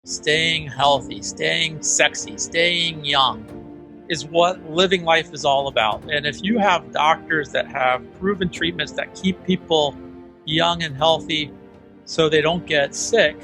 Staying healthy, staying sexy, staying young is what living life is all about. And if you have doctors that have proven treatments that keep people young and healthy so they don't get sick,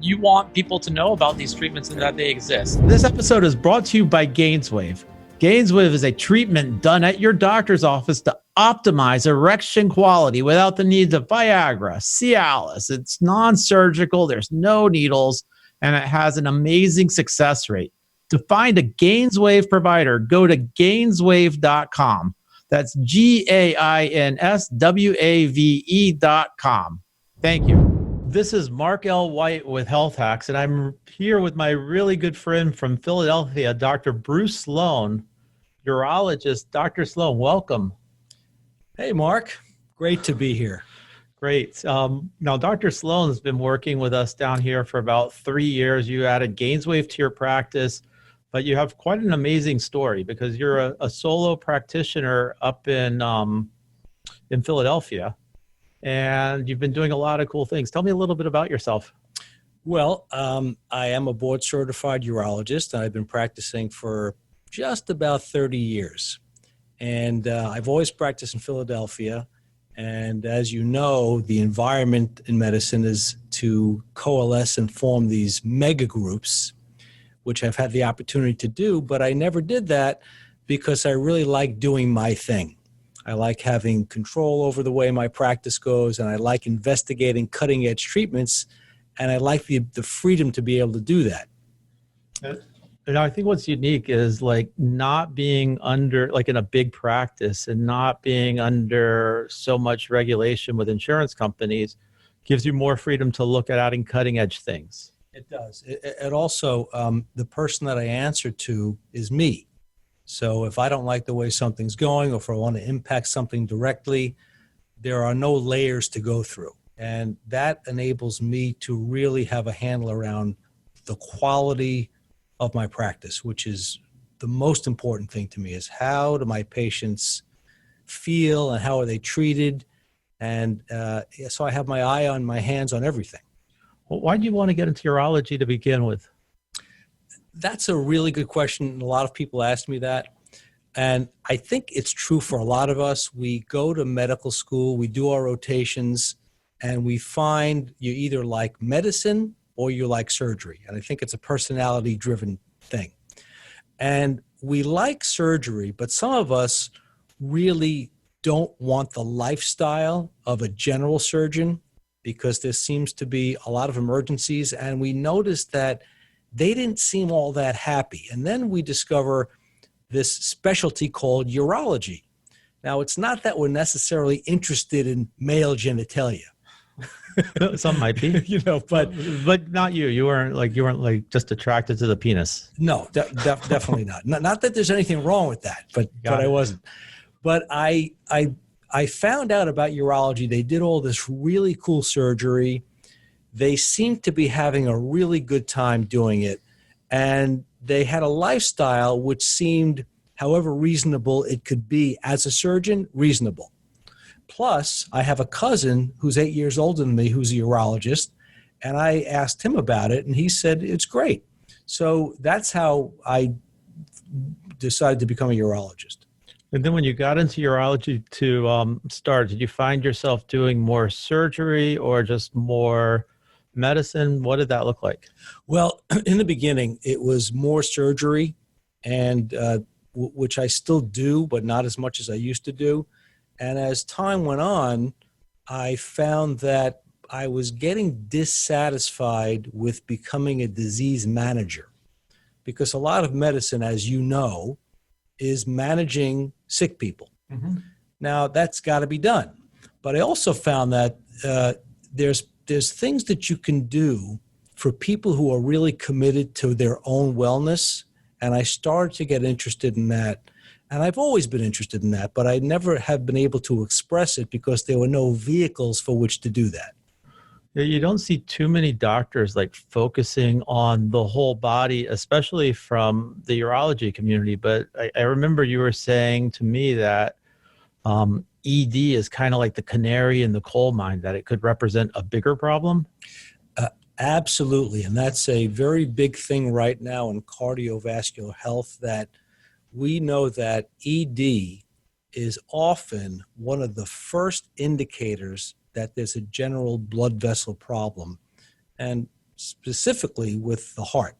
you want people to know about these treatments and that they exist. This episode is brought to you by Gainswave. Gainswave is a treatment done at your doctor's office to optimize erection quality without the need of Viagra, Cialis. It's non-surgical, there's no needles, and it has an amazing success rate. To find a Gainswave provider, go to gainswave.com. That's GAINSWAVE.com. Thank you. This is Mark L. White with Health Hacks, and I'm here with my really good friend from Philadelphia, Dr. Bruce Sloane, urologist. Dr. Sloane, welcome. Hey, Mark. Great to be here. Great. Now, Dr. Sloane has been working with us down here for about 3 years. You added Gainswave to your practice, but you have quite an amazing story because you're a solo practitioner up in Philadelphia. And you've been doing a lot of cool things. Tell me a little bit about yourself. Well, I am a board certified urologist, and I've been practicing for just about 30 years. And I've always practiced in Philadelphia. And as you know, the environment in medicine is to coalesce and form these mega groups, which I've had the opportunity to do, but I never did that because I really like doing my thing. I like having control over the way my practice goes, and I like investigating cutting-edge treatments, and I like the freedom to be able to do that. And I think what's unique is like not being under, like in a big practice and not being under so much regulation with insurance companies gives you more freedom to look at adding cutting-edge things. It does. It also, the person that I answer to is me. So if I don't like the way something's going, or if I want to impact something directly, there are no layers to go through. And that enables me to really have a handle around the quality of my practice, which is the most important thing to me, is how do my patients feel and how are they treated? And so I have my eye on my hands on everything. Well, why do you want to get into urology to begin with? That's a really good question. A lot of people ask me that. And I think it's true for a lot of us. We go to medical school, we do our rotations, and we find you either like medicine or you like surgery. And I think it's a personality-driven thing. And we like surgery, but some of us really don't want the lifestyle of a general surgeon because there seems to be a lot of emergencies. And we noticed that they didn't seem all that happy. And then we discover this specialty called urology. Now, it's not that we're necessarily interested in male genitalia. Some might be, but not you. You weren't like just attracted to the penis. No, definitely not. Not that there's anything wrong with that, but I wasn't. But I found out about urology. They did all this really cool surgery. They seemed to be having a really good time doing it. And they had a lifestyle which seemed, however reasonable it could be as a surgeon, reasonable. Plus, I have a cousin who's 8 years older than me who's a urologist, and I asked him about it, and he said, it's great. So that's how I decided to become a urologist. And then when you got into urology to start, did you find yourself doing more surgery or just more medicine? What did that look like? Well, in the beginning, it was more surgery, and which I still do, but not as much as I used to do. And as time went on, I found that I was getting dissatisfied with becoming a disease manager, because a lot of medicine, as you know, is managing sick people. Mm-hmm. Now, that's got to be done. But I also found that there's things that you can do for people who are really committed to their own wellness. And I started to get interested in that. And I've always been interested in that, but I never have been able to express it because there were no vehicles for which to do that. You don't see too many doctors like focusing on the whole body, especially from the urology community. But I remember you were saying to me that ED is kind of like the canary in the coal mine, that it could represent a bigger problem. Absolutely. And that's a very big thing right now in cardiovascular health, that we know that ED is often one of the first indicators that there's a general blood vessel problem, and specifically with the heart.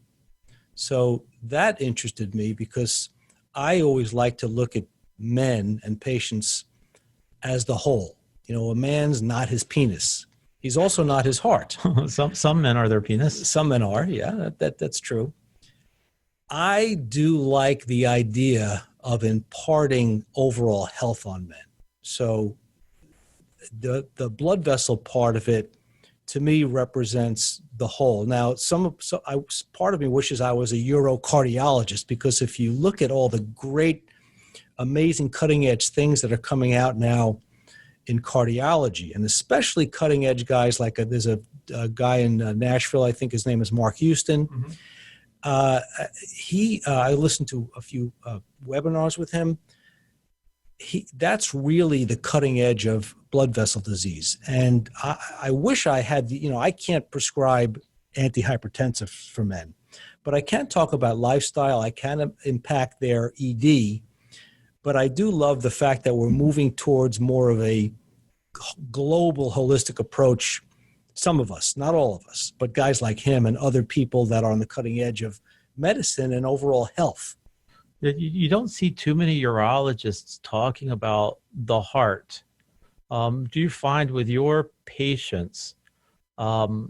So that interested me because I always like to look at men and patients as the whole. You know, a man's not his penis. He's also not his heart. Some men are their penis. Some men are, yeah, that's true. I do like the idea of imparting overall health on men. So the blood vessel part of it, to me, represents the whole. Now, part of me wishes I was a urocardiologist, because if you look at all the great, amazing cutting edge things that are coming out now in cardiology, and especially cutting edge guys like there's a guy in Nashville, I think his name is Mark Houston. Mm-hmm. I listened to a few webinars with him. That's really the cutting edge of blood vessel disease. And I wish I had, I can't prescribe antihypertensives for men, but I can talk about lifestyle. I can impact their ED, but I do love the fact that we're moving towards more of a global holistic approach. Some of us, not all of us, but guys like him and other people that are on the cutting edge of medicine and overall health. You don't see too many urologists talking about the heart. Do you find with your patients, do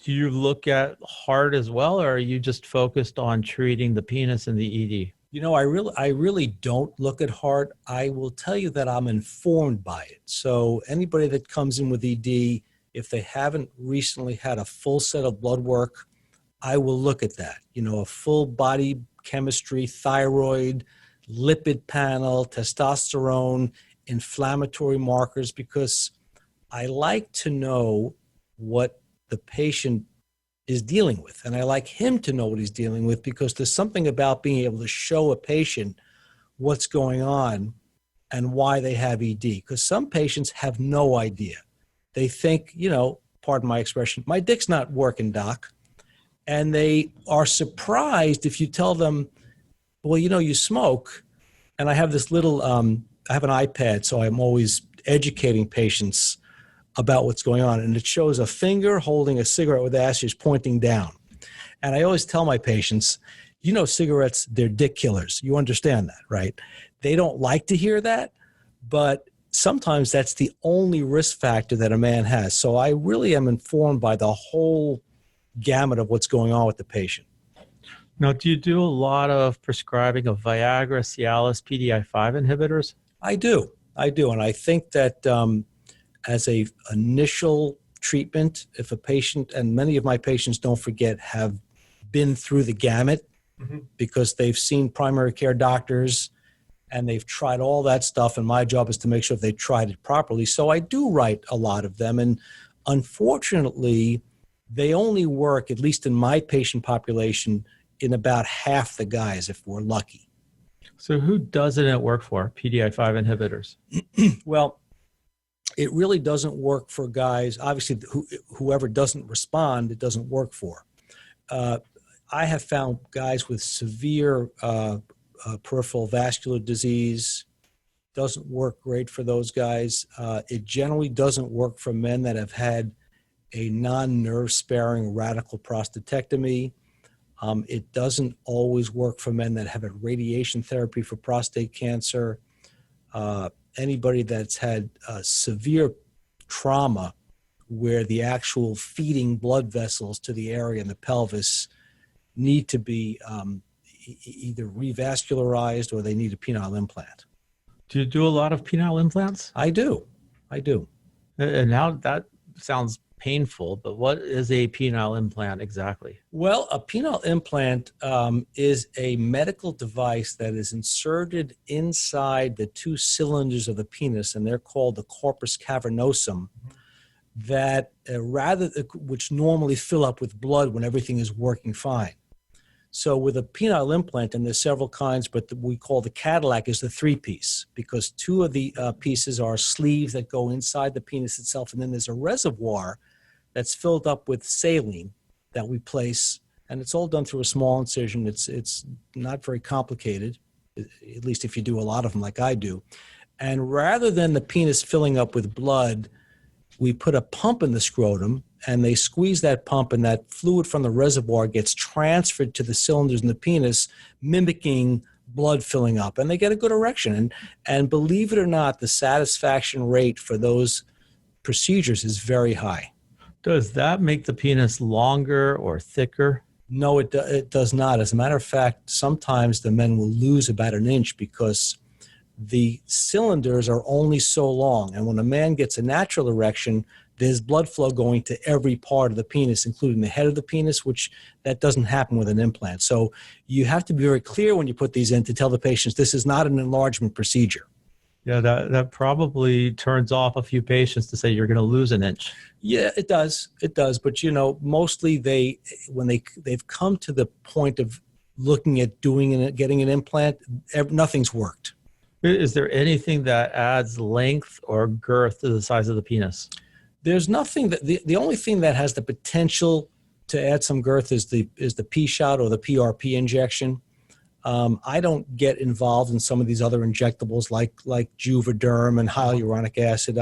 you look at heart as well, or are you just focused on treating the penis and the ED? I really don't look at heart. I will tell you that I'm informed by it. So anybody that comes in with ED, if they haven't recently had a full set of blood work, I will look at that. A full body chemistry, thyroid, lipid panel, testosterone, inflammatory markers, because I like to know what the patient is dealing with. And I like him to know what he's dealing with, because there's something about being able to show a patient what's going on and why they have ED. Because some patients have no idea. They think, pardon my expression, my dick's not working, doc. And they are surprised if you tell them, well, you smoke. And I have this little, I have an iPad, so I'm always educating patients about what's going on. And it shows a finger holding a cigarette with ashes pointing down. And I always tell my patients, cigarettes, they're dick killers. You understand that, right? They don't like to hear that, but sometimes that's the only risk factor that a man has. So I really am informed by the whole gamut of what's going on with the patient. Now, do you do a lot of prescribing of Viagra, Cialis, PDE5 inhibitors? I do. And I think that as a initial treatment, if a patient, and many of my patients, don't forget, have been through the gamut, mm-hmm. because they've seen primary care doctors and they've tried all that stuff. And my job is to make sure they tried it properly. So I do write a lot of them. And unfortunately, they only work, at least in my patient population, in about half the guys, if we're lucky. So who doesn't it work for, PDE5 inhibitors? Well, it really doesn't work for guys. Obviously, whoever doesn't respond, it doesn't work for. I have found guys with severe peripheral vascular disease. Doesn't work great for those guys. It generally doesn't work for men that have had a non-nerve sparing radical prostatectomy. It doesn't always work for men that have had radiation therapy for prostate cancer. Anybody that's had severe trauma where the actual feeding blood vessels to the area in the pelvis need to be either revascularized or they need a penile implant. Do you do a lot of penile implants? I do. And now that sounds painful, but what is a penile implant exactly? Well, a penile implant is a medical device that is inserted inside the two cylinders of the penis, and they're called the corpus cavernosum, that which normally fill up with blood when everything is working fine. So with a penile implant, and there's several kinds, but we call the Cadillac is the three-piece, because two of the pieces are sleeves that go inside the penis itself, and then there's a reservoir that's filled up with saline that we place, and it's all done through a small incision. It's not very complicated, at least if you do a lot of them like I do. And rather than the penis filling up with blood, we put a pump in the scrotum, and they squeeze that pump, and that fluid from the reservoir gets transferred to the cylinders in the penis, mimicking blood filling up, and they get a good erection. And believe it or not, the satisfaction rate for those procedures is very high. Does that make the penis longer or thicker? No, it does not. As a matter of fact, sometimes the men will lose about an inch because the cylinders are only so long. And when a man gets a natural erection, there's blood flow going to every part of the penis, including the head of the penis, which that doesn't happen with an implant. So you have to be very clear when you put these in to tell the patients this is not an enlargement procedure. Yeah, that probably turns off a few patients to say you're going to lose an inch. Yeah, it does. It does. But, mostly when they've come to the point of looking at getting an implant, nothing's worked. Is there anything that adds length or girth to the size of the penis? There's nothing that the only thing that has the potential to add some girth is the P-shot or the PRP injection. I don't get involved in some of these other injectables like Juvederm and hyaluronic acid.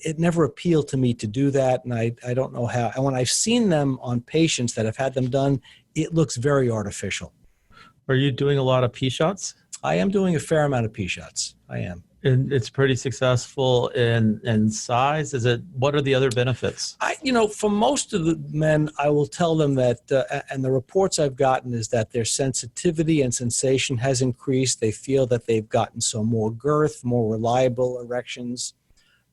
It never appealed to me to do that, and I don't know how. And when I've seen them on patients that have had them done, it looks very artificial. Are you doing a lot of P-shots? I am doing a fair amount of P-shots. I am. And it's pretty successful in size. What are the other benefits? For most of the men, I will tell them that, and the reports I've gotten is that their sensitivity and sensation has increased. They feel that they've gotten some more girth, more reliable erections.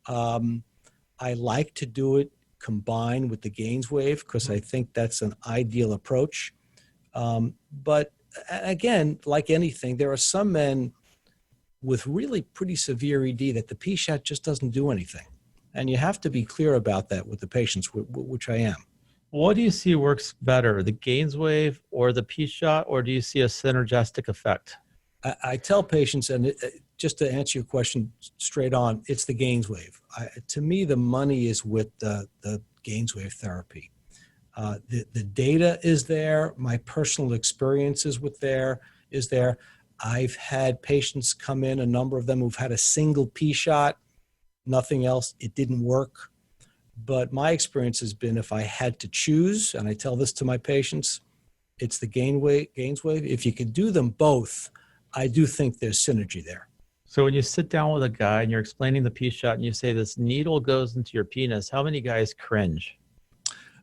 I like to do it combined with the GainsWave because I think that's an ideal approach. But again, like anything, there are some men with really pretty severe ED that the P-shot just doesn't do anything. And you have to be clear about that with the patients, which I am. What do you see works better, the GainsWave or the P-shot, or do you see a synergistic effect? I tell patients, and just to answer your question straight on, it's the GainsWave. To me, the money is with the GainsWave therapy. The data is there. My personal experience is there. I've had patients come in, a number of them who've had a single P-shot, nothing else. It didn't work. But my experience has been if I had to choose, and I tell this to my patients, it's the GainsWave. If you could do them both, I do think there's synergy there. So when you sit down with a guy and you're explaining the P-shot and you say this needle goes into your penis, how many guys cringe?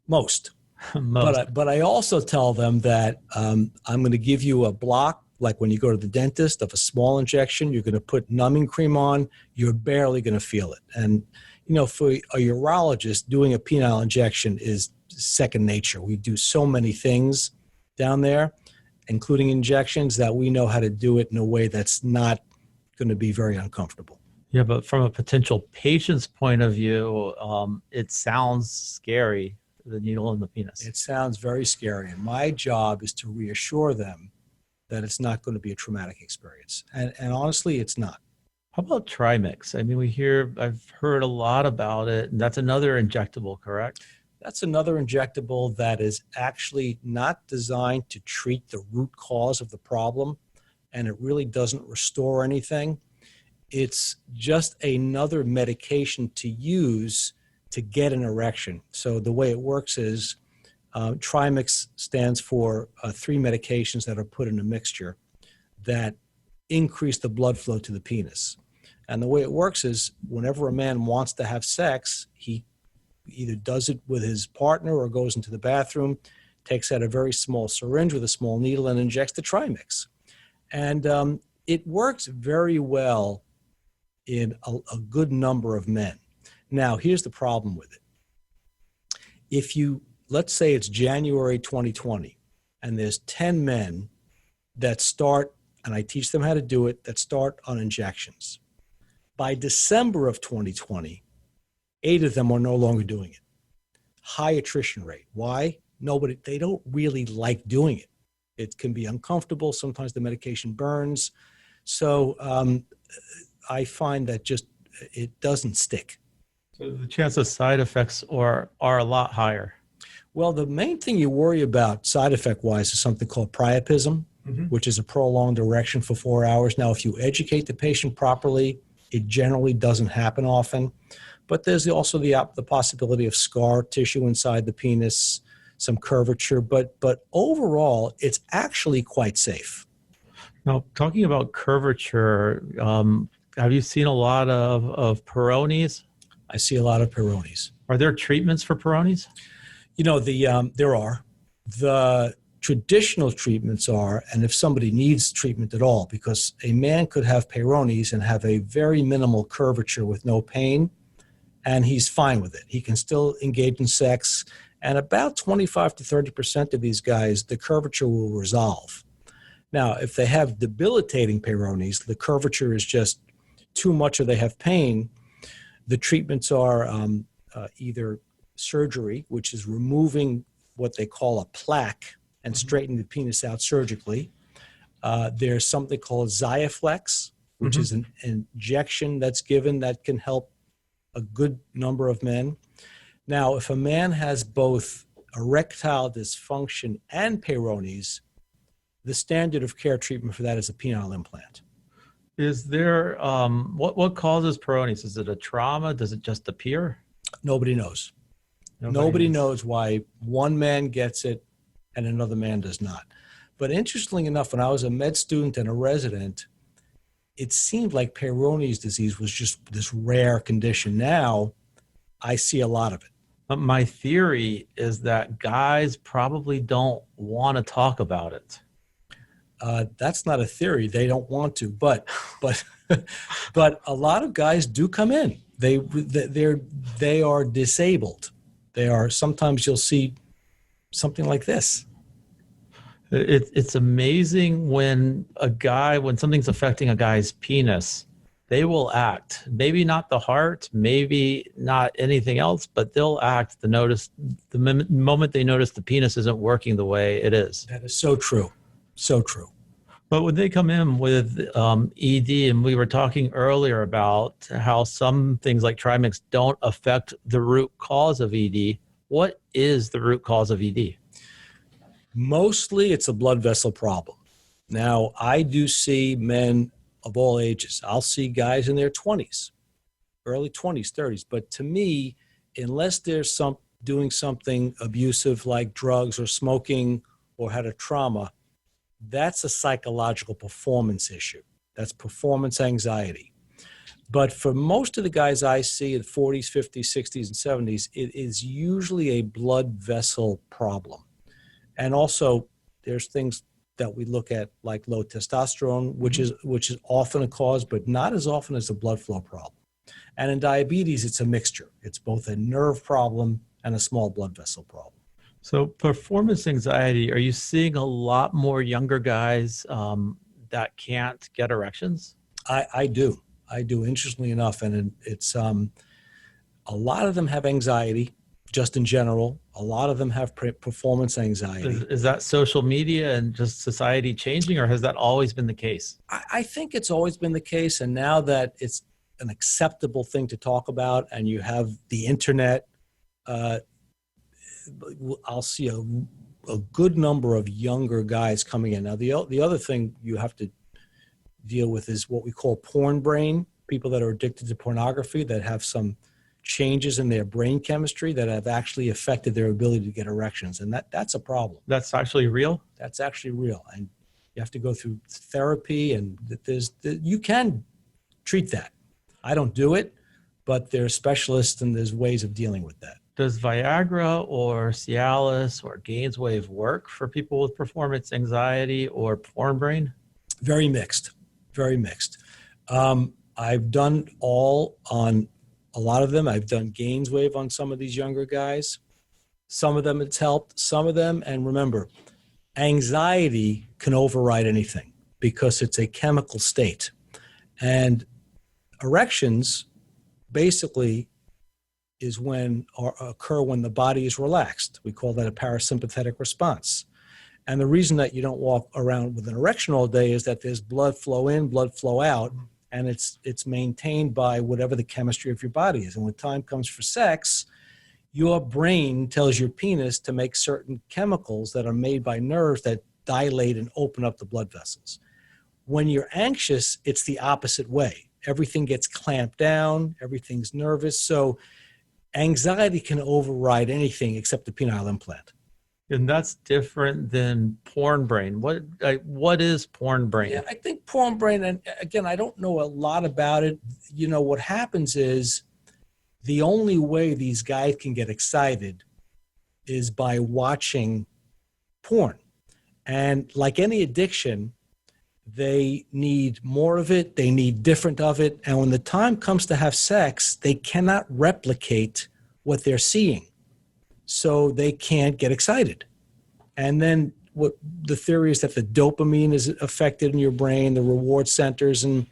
Most. Most. But I also tell them that I'm going to give you a block, like when you go to the dentist, of a small injection. You're going to put numbing cream on. You're barely going to feel it. And, for a urologist, doing a penile injection is second nature. We do so many things down there, including injections, that we know how to do it in a way that's not going to be very uncomfortable. Yeah, but from a potential patient's point of view, it sounds scary, the needle in the penis. It sounds very scary. And my job is to reassure them that it's not going to be a traumatic experience. And honestly, it's not. How about Trimix? I mean, I've heard a lot about it, and that's another injectable, correct? That's another injectable that is actually not designed to treat the root cause of the problem, and it really doesn't restore anything. It's just another medication to use to get an erection. So the way it works is Trimix stands for 3 medications that are put in a mixture that increase the blood flow to the penis. And the way it works is whenever a man wants to have sex, he either does it with his partner or goes into the bathroom, takes out a very small syringe with a small needle and injects the Trimix. And it works very well in a good number of men. Now, here's the problem with it. If let's say it's January 2020, and there's 10 men that start, and I teach them how to do it, that start on injections. By December of 2020, 8 of them are no longer doing it. High attrition rate. Why? They don't really like doing it. It can be uncomfortable. Sometimes the medication burns. So I find that it doesn't stick. So the chance of side effects are a lot higher. Well, the main thing you worry about side effect wise is something called priapism, which is a prolonged erection for 4 hours. Now, if you educate the patient properly, it generally doesn't happen often. But there's also the possibility of scar tissue inside the penis, some curvature. But overall, it's actually quite safe. Now, talking about curvature, have you seen a lot of Peyronie's? I see a lot of Peyronie's. Are there treatments for Peyronie's? You know, there are. The traditional treatments are, and if somebody needs treatment at all, because a man could have Peyronie's and have a very minimal curvature with no pain, and he's fine with it. He can still engage in sex, and about 25 to 30% of these guys, the curvature will resolve. Now, if they have debilitating Peyronie's, the curvature is just too much or they have pain, the treatments are either surgery, which is removing what they call a plaque and straightening the penis out surgically. There's something called Xiaflex, which is an injection that's given that can help a good number of men. Now, if a man has both erectile dysfunction and Peyronie's, the standard of care treatment for that is a penile implant. Is there, what causes Peyronie's? Is it a trauma? Does it just appear? Nobody knows. Nobody knows why one man gets it and another man does not. But interestingly enough, when I was a med student and a resident, it seemed like Peyronie's disease was just this rare condition. Now, I see a lot of it. My theory is that guys probably don't want to talk about it. That's not a theory. They don't want to, but but a lot of guys do come in. They are disabled. They are, sometimes you'll see something like this. It's amazing when something's affecting a guy's penis, they will act. Maybe not the heart, maybe not anything else, but they'll act the moment they notice the penis isn't working the way it is. That is so true. So true. But when they come in with ED, and we were talking earlier about how some things like trimix don't affect the root cause of ED, what is the root cause of ED? Mostly it's a blood vessel problem. Now, I do see men of all ages. I'll see guys in their 20s, early 20s, 30s. But to me, unless there's doing something abusive like drugs or smoking or had a trauma, that's a psychological performance issue. That's performance anxiety. But for most of the guys I see in 40s, 50s, 60s, and 70s, it is usually a blood vessel problem. And also, there's things that we look at like low testosterone, which is often a cause, but not as often as a blood flow problem. And in diabetes, it's a mixture. It's both a nerve problem and a small blood vessel problem. So performance anxiety, are you seeing a lot more younger guys that can't get erections? I do. Interestingly enough. And it's a lot of them have anxiety just in general. A lot of them have performance anxiety. Is that social media and just society changing, or has that always been the case? I think it's always been the case. And now that it's an acceptable thing to talk about and you have the internet, I'll see a good number of younger guys coming in. Now, the other thing you have to deal with is what we call porn brain, people that are addicted to pornography that have some changes in their brain chemistry that have actually affected their ability to get erections. And that's a problem. That's actually real? That's actually real. And you have to go through therapy, and you can treat that. I don't do it, but there's specialists and there's ways of dealing with that. Does Viagra or Cialis or Gainswave work for people with performance anxiety or porn brain? Very mixed. Very mixed. I've done all on a lot of them. I've done Gainswave on some of these younger guys. Some of them it's helped. Some of them, and remember, anxiety can override anything because it's a chemical state. And erections basically occur when the body is relaxed. We call that a parasympathetic response. And the reason that you don't walk around with an erection all day is that there's blood flow in, blood flow out, and it's maintained by whatever the chemistry of your body is. And when time comes for sex, your brain tells your penis to make certain chemicals that are made by nerves that dilate and open up the blood vessels. When you're anxious, it's the opposite way. Everything gets clamped down, everything's nervous. So anxiety can override anything except the penile implant. And that's different than porn brain. What is porn brain? Yeah, I think porn brain, and again, I don't know a lot about it. You know, what happens is the only way these guys can get excited is by watching porn. And like any addiction, they need more of it, they need different of it. And when the time comes to have sex, they cannot replicate what they're seeing. So they can't get excited. And then what the theory is that the dopamine is affected in your brain, the reward centers, and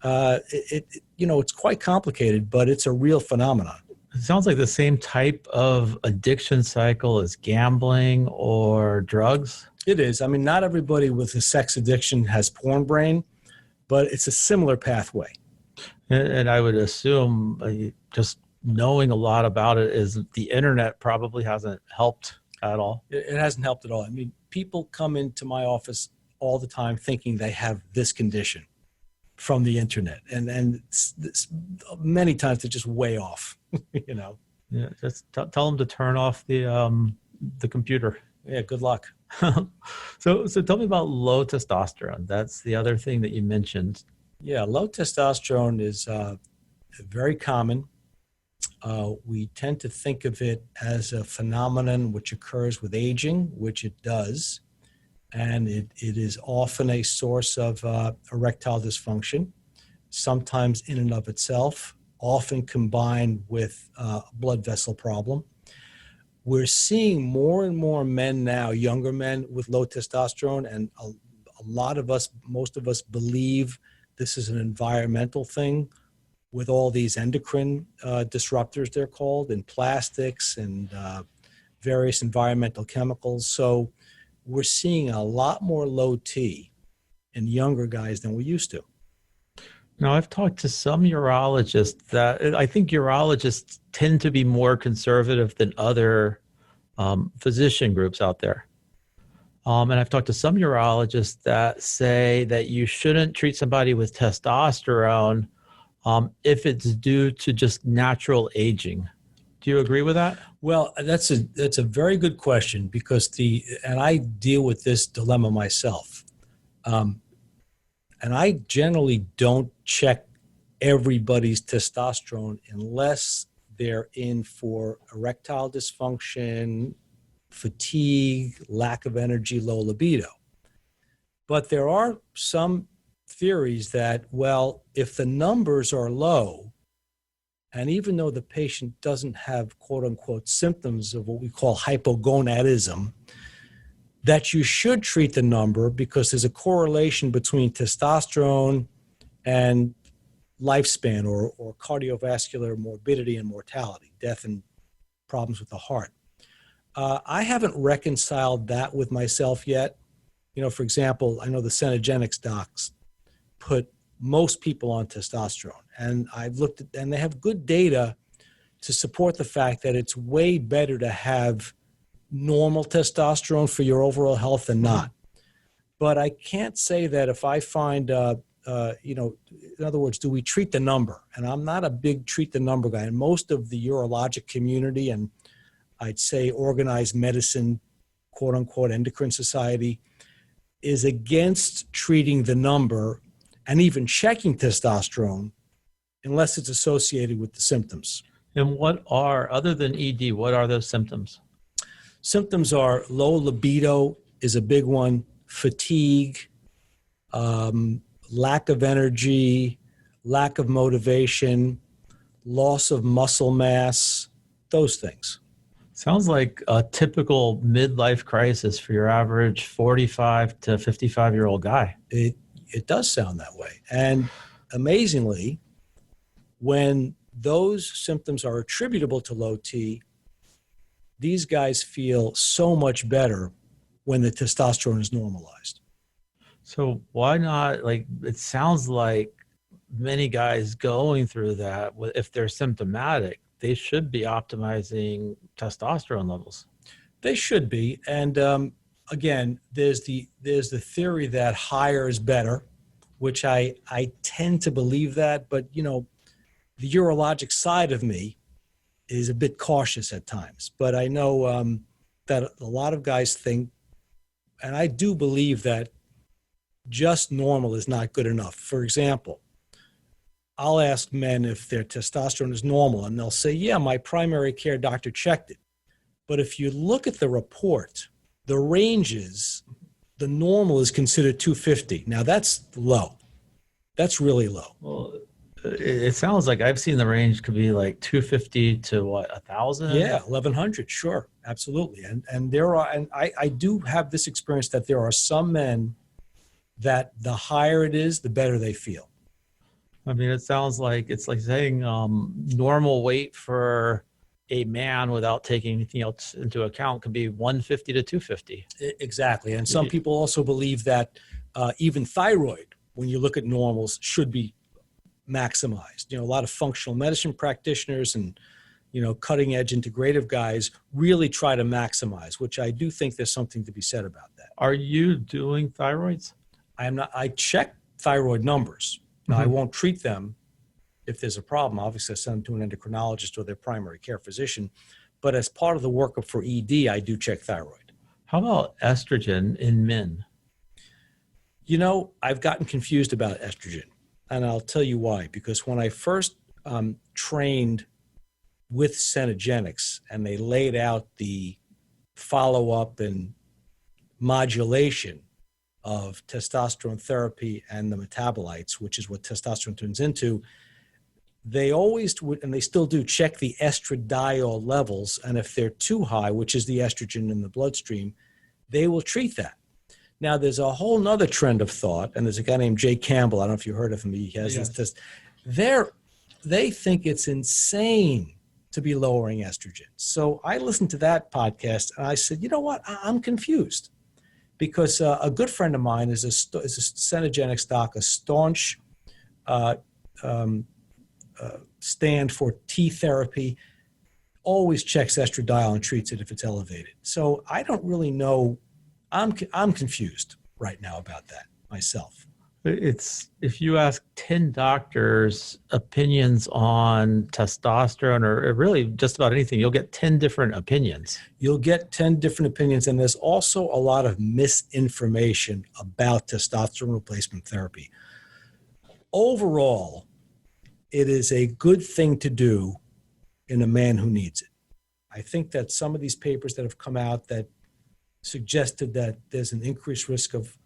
it's quite complicated, but it's a real phenomenon. It sounds like the same type of addiction cycle as gambling or drugs. It is. I mean, not everybody with a sex addiction has porn brain, but it's a similar pathway. And I would assume just knowing a lot about it is the internet probably hasn't helped at all. It hasn't helped at all. I mean, people come into my office all the time thinking they have this condition from the internet. And it's many times they're just way off, you know. Yeah, just tell them to turn off the computer. Yeah, good luck. So tell me about low testosterone. That's the other thing that you mentioned. Yeah, low testosterone is very common. We tend to think of it as a phenomenon which occurs with aging, which it does. And it is often a source of erectile dysfunction, sometimes in and of itself, often combined with a blood vessel problem. We're seeing more and more men now, younger men with low testosterone, and a lot of us, most of us believe this is an environmental thing with all these endocrine disruptors, they're called, in plastics and various environmental chemicals. So we're seeing a lot more low T in younger guys than we used to. Now, I've talked to some urologists that I think urologists tend to be more conservative than other physician groups out there. And I've talked to some urologists that say that you shouldn't treat somebody with testosterone if it's due to just natural aging. Do you agree with that? Well, that's a very good question because and I deal with this dilemma myself. And I generally don't check everybody's testosterone unless they're in for erectile dysfunction, fatigue, lack of energy, low libido. But there are some theories that, well, if the numbers are low, and even though the patient doesn't have quote unquote symptoms of what we call hypogonadism, that you should treat the number because there's a correlation between testosterone and lifespan or cardiovascular morbidity and mortality, death and problems with the heart. I haven't reconciled that with myself yet. You know, for example, I know the Cenogenics docs put most people on testosterone, and I've looked at, and they have good data to support the fact that it's way better to have normal testosterone for your overall health than not. But I can't say that if I find, in other words, do we treat the number? And I'm not a big treat the number guy. And most of the urologic community, and I'd say organized medicine, quote unquote, endocrine society, is against treating the number and even checking testosterone unless it's associated with the symptoms. And what are, other than ED, what are those symptoms? Symptoms are low libido is a big one, fatigue, lack of energy, lack of motivation, loss of muscle mass, those things. Sounds like a typical midlife crisis for your average 45 to 55-year-old guy. It does sound that way. And amazingly, when those symptoms are attributable to low T, these guys feel so much better when the testosterone is normalized. So why not, like, it sounds like many guys going through that, if they're symptomatic, they should be optimizing testosterone levels. They should be. And again, there's the theory that higher is better, which I tend to believe that. But, the urologic side of me is a bit cautious at times. But I know that a lot of guys think, and I do believe that just normal is not good enough. For example, I'll ask men if their testosterone is normal, and they'll say, yeah, my primary care doctor checked it. But if you look at the report, the ranges, the normal is considered 250. Now, that's low. That's really low. Well, it sounds like I've seen the range could be like 250 to what, 1,000? Yeah, 1,100, sure, absolutely. And there are, and I do have this experience that there are some men that the higher it is, the better they feel. I mean, it sounds like it's like saying normal weight for a man without taking anything else into account could be 150 to 250. Exactly. And some people also believe that even thyroid, when you look at normals, should be maximized. A lot of functional medicine practitioners and, cutting edge integrative guys really try to maximize, which I do think there's something to be said about that. Are you doing thyroids? I check thyroid numbers. Now, I won't treat them if there's a problem. Obviously, I send them to an endocrinologist or their primary care physician. But as part of the workup for ED, I do check thyroid. How about estrogen in men? I've gotten confused about estrogen, and I'll tell you why. Because when I first trained with Cenogenics, and they laid out the follow-up and modulation of testosterone therapy and the metabolites, which is what testosterone turns into, they always would, and they still do, check the estradiol levels. And if they're too high, which is the estrogen in the bloodstream, they will treat that. Now, there's a whole nother trend of thought, and there's a guy named Jay Campbell. I don't know if you heard of him. He has this. They think it's insane to be lowering estrogen. So I listened to that podcast, and I said, you know what? I'm confused. Because a good friend of mine is a Cenogenics doc, a staunch stand for T therapy, always checks estradiol and treats it if it's elevated. So I don't really know. I'm confused right now about that myself. If you ask 10 doctors opinions on testosterone or really just about anything, you'll get 10 different opinions. You'll get 10 different opinions, and there's also a lot of misinformation about testosterone replacement therapy. Overall, it is a good thing to do in a man who needs it. I think that some of these papers that have come out that suggested that there's an increased risk of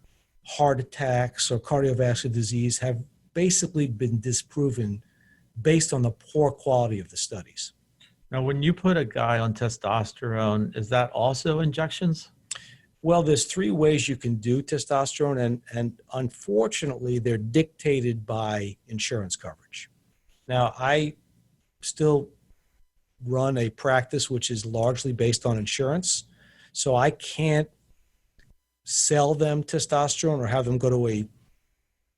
heart attacks or cardiovascular disease have basically been disproven based on the poor quality of the studies. Now, when you put a guy on testosterone, is that also injections? Well, there's 3 ways you can do testosterone, and unfortunately, they're dictated by insurance coverage. Now, I still run a practice which is largely based on insurance, so I can't sell them testosterone or have them go to a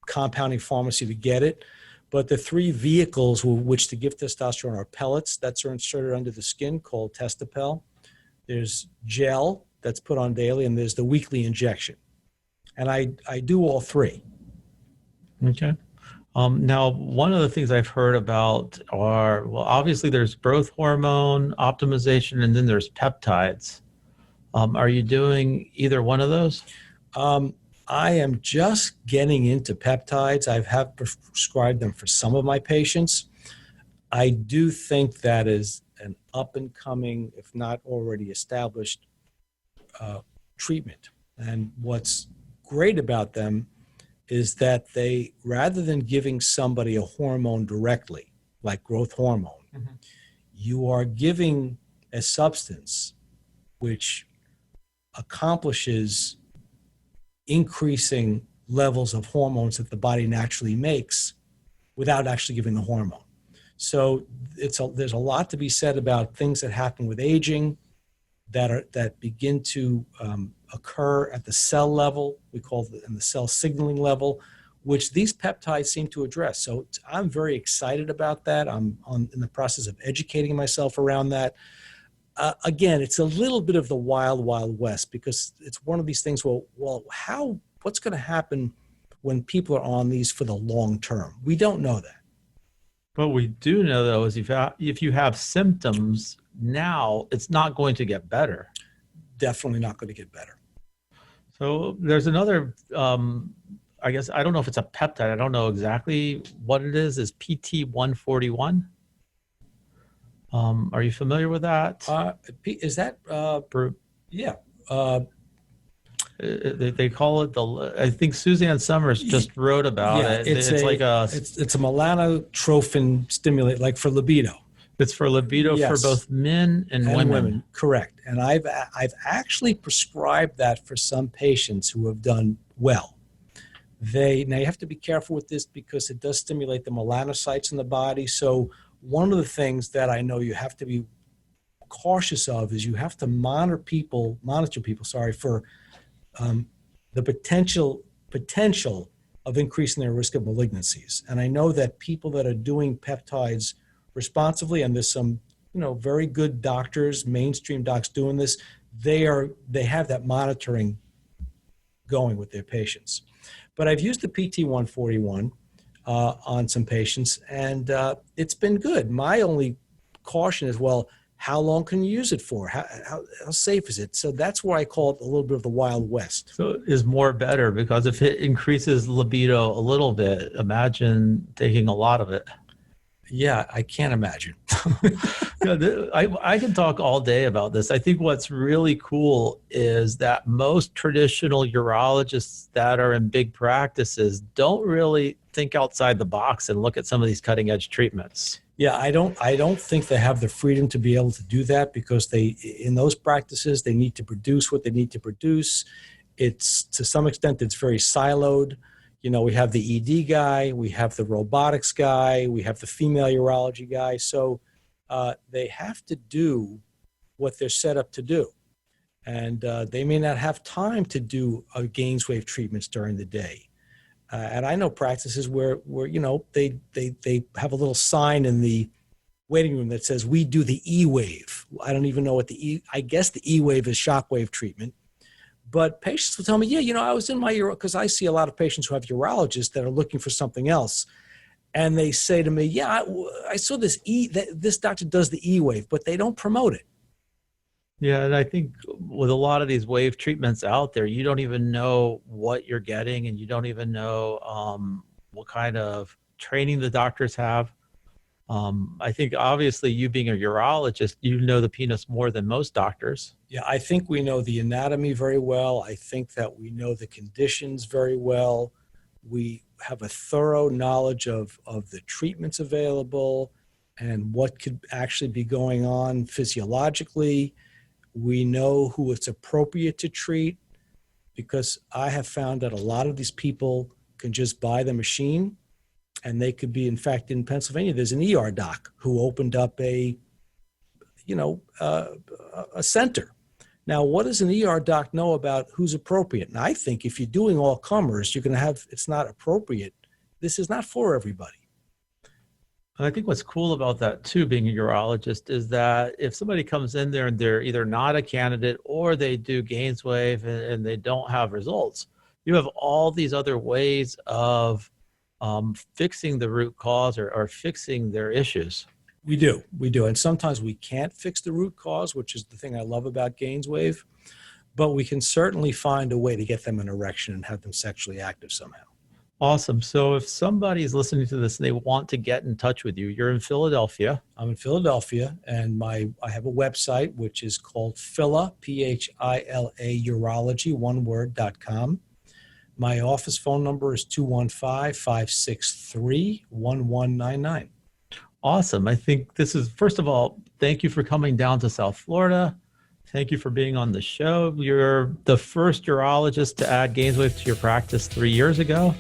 compounding pharmacy to get it. But the 3 vehicles which to give testosterone are pellets that are inserted under the skin called Testapel. There's gel that's put on daily, and there's the weekly injection. And I do all 3. Okay. Now, one of the things I've heard about are, well, obviously there's growth hormone optimization, and then there's peptides. Are you doing either one of those? I am just getting into peptides. I have prescribed them for some of my patients. I do think that is an up-and-coming, if not already established, treatment. And what's great about them is that they, rather than giving somebody a hormone directly, like growth hormone, you are giving a substance which accomplishes increasing levels of hormones that the body naturally makes without actually giving the hormone. So there's a lot to be said about things that happen with aging that begin to occur at the cell level. We call it in the cell signaling level, which these peptides seem to address. So I'm very excited about that. I'm in the process of educating myself around that. Again, it's a little bit of the wild, wild west, because it's one of these things, what's going to happen when people are on these for the long term? We don't know that. What we do know, though, is if you have symptoms now, it's not going to get better. Definitely not going to get better. So there's another, I guess, I don't know if it's a peptide. I don't know exactly what it is PT141. Are you familiar with that? Is that, yeah. They call it I think Suzanne Summers just wrote about it. It's a melanotrophin stimulate, like for libido. It's for libido, yes, for both men and women. Correct. And I've actually prescribed that for some patients who have done well. Now you have to be careful with this because it does stimulate the melanocytes in the body. So one of the things that I know you have to be cautious of is you have to monitor people for the potential of increasing their risk of malignancies. And I know that people that are doing peptides responsibly, and there's some, very good doctors, mainstream docs doing this, they have that monitoring going with their patients. But I've used the PT141 on some patients, and it's been good. My only caution is, how long can you use it for? How safe is it? So that's why I call it a little bit of the Wild West. So is more better, because if it increases libido a little bit, imagine taking a lot of it. Yeah, I can't imagine. I can talk all day about this. I think what's really cool is that most traditional urologists that are in big practices don't really think outside the box and look at some of these cutting edge treatments. Yeah, I don't think they have the freedom to be able to do that, because in those practices, they need to produce what they need to produce. It's, to some extent, it's very siloed. We have the ED guy, we have the robotics guy, we have the female urology guy. So they have to do what they're set up to do. And they may not have time to do Gainswave treatments during the day. And I know practices where they have a little sign in the waiting room that says, we do the E-wave. I don't even know what I guess the E-wave is shockwave treatment. But patients will tell me, I was in my because I see a lot of patients who have urologists that are looking for something else. And they say to me, I saw this doctor does the E-wave, but they don't promote it. Yeah, and I think with a lot of these wave treatments out there, you don't even know what you're getting, and you don't even know what kind of training the doctors have. I think obviously you being a urologist, you know the penis more than most doctors. Yeah, I think we know the anatomy very well. I think that we know the conditions very well. We have a thorough knowledge of the treatments available and what could actually be going on physiologically. We know who it's appropriate to treat, because I have found that a lot of these people can just buy the machine, and they could be, in fact, in Pennsylvania, there's an ER doc who opened up a center. Now, what does an ER doc know about who's appropriate? And I think if you're doing all comers, you're going to have, it's not appropriate. This is not for everybody. I think what's cool about that too, being a urologist, is that if somebody comes in there and they're either not a candidate or they do Gainswave and they don't have results, you have all these other ways of fixing the root cause or fixing their issues. We do. And sometimes we can't fix the root cause, which is the thing I love about Gainswave, but we can certainly find a way to get them an erection and have them sexually active somehow. Awesome. So if somebody's listening to this and they want to get in touch with you, you're in Philadelphia. I'm in Philadelphia, and I have a website, which is called PHILA, P-H-I-L-A, urology, one word.com. My office phone number is 215-563-1199. Awesome. I think this is, first of all, thank you for coming down to South Florida. Thank you for being on the show. You're the first urologist to add Gainswave to your practice 3 years ago.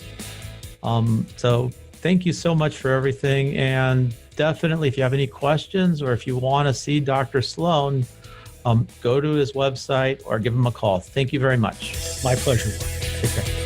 So thank you so much for everything. And definitely, if you have any questions or if you want to see Dr. Sloan, go to his website or give him a call. Thank you very much. My pleasure. Take care.